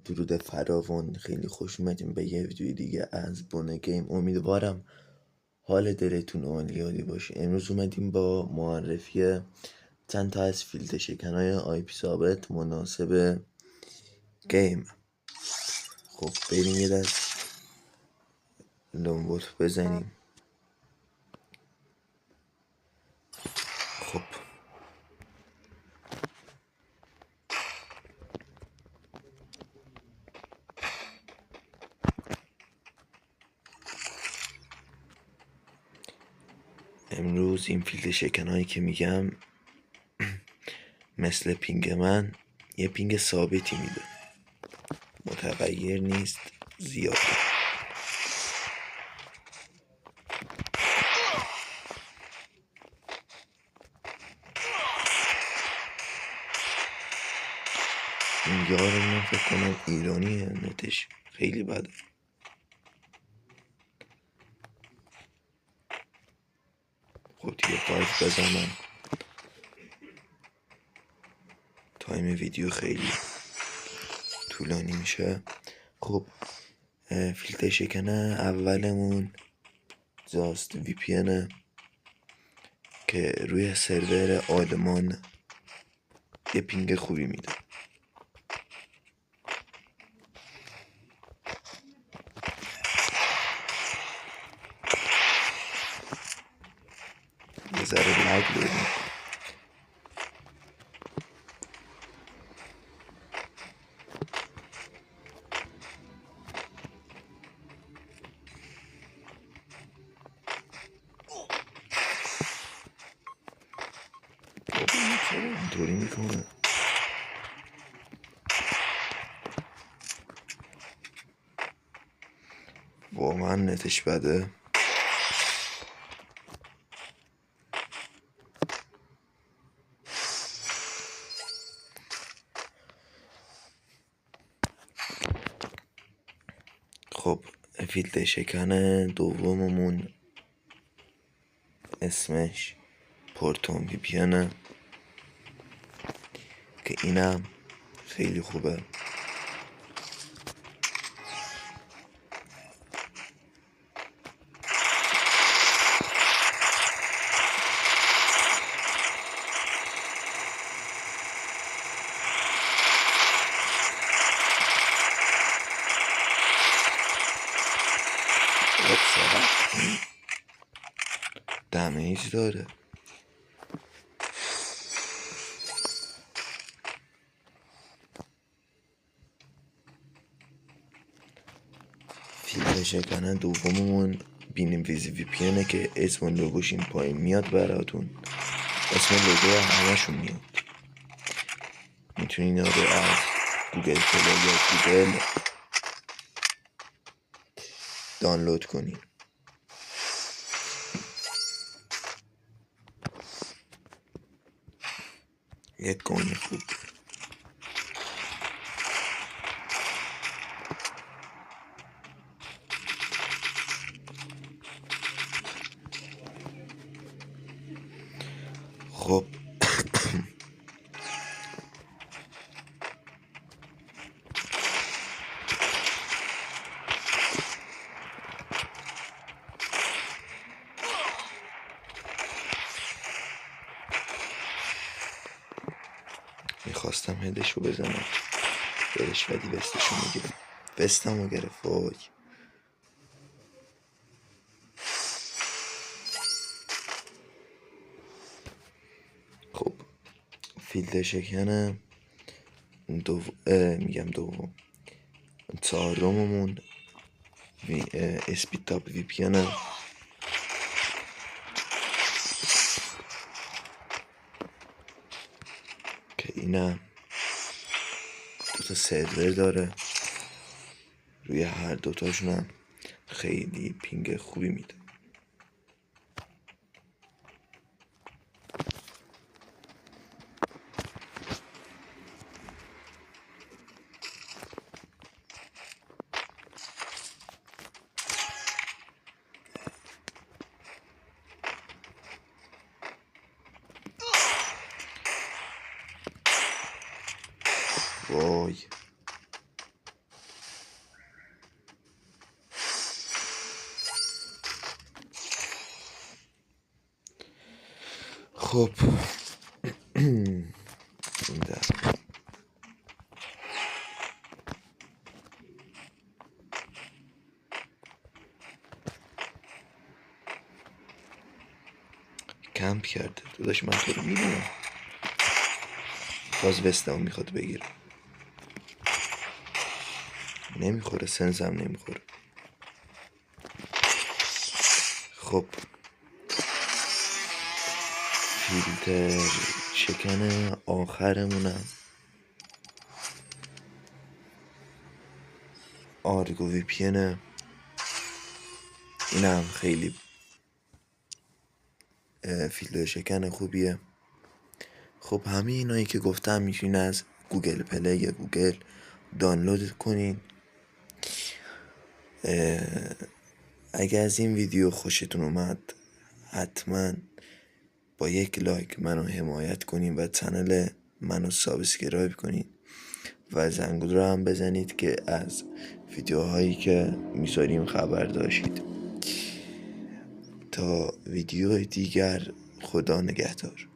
درود فراوان، خیلی خوش اومدیم به یه ویدیوی دیگه از بونه گیم. امیدوارم حال دلتون عالی باشه. امروز اومدیم با معرفی چند تا از فیلتر شکنای آیپی ثابت مناسب گیم. خب بریم یه دست لونگولف بزنیم. خب امروز این فیلتر شکنایی که میگم مثل پینگ من یه پینگ ثابتی میده، متغیر نیست، زیاده. این یارو من فکر کنم ایرانیه، نتش خیلی بده. خب دیگه پایز بزنم، تایم ویدیو خیلی طولانی میشه. خب فیلتر شکنه اولمون جاست وی پی اینه که روی سرور آلمان یه پینگ خوبی میده. یه ذره لگ داریم. چرا اینطوری میکنه؟ واقعا نتش بده. خب فیلتر شکن دوممون اسمش پورتون وی پی اینه که اینم خیلی خوبه. دمیج داره. فیلتر شکن دوممون بینیم ویزی وی پی اینه که اسم لوگوش این پایین میاد براتون. اسم لوگو همشون میاد. میتونین رو از گوگل پلی یا گوگل دانلود کنین. یک کوین خوب. خب میخواستم هدشو بزنم دلش، ولی وستشو میگیرم. وستمو گرفت. وای خب فیلتر شکن دوم چهارممون اسپید تاپ وی پی اینه که اینم دوتا سرور داره. روی هر دوتاشونم خیلی پینگ خوبی میده. وای خب این در کمپ کرده داداش، من تو رو میدونم. باز وستمو میخواد بگیره. نمیخوره، سنسم نمیخوره. خب فیلتر شکن آخرمونم آرگو وی پی اینه. اینم خیلی فیلتر شکن خوبیه. خب همه اینایی که گفتم میشین از گوگل پلی یا گوگل دانلود کنین. اگه از این ویدیو خوشتون اومد حتما با یک لایک منو حمایت کنین و چنل منو سابسکرایب کنین و زنگوله رو هم بزنید که از ویدیوهایی که میذاریم خبر داشتید. تا ویدیو دیگر، خدا نگهدار.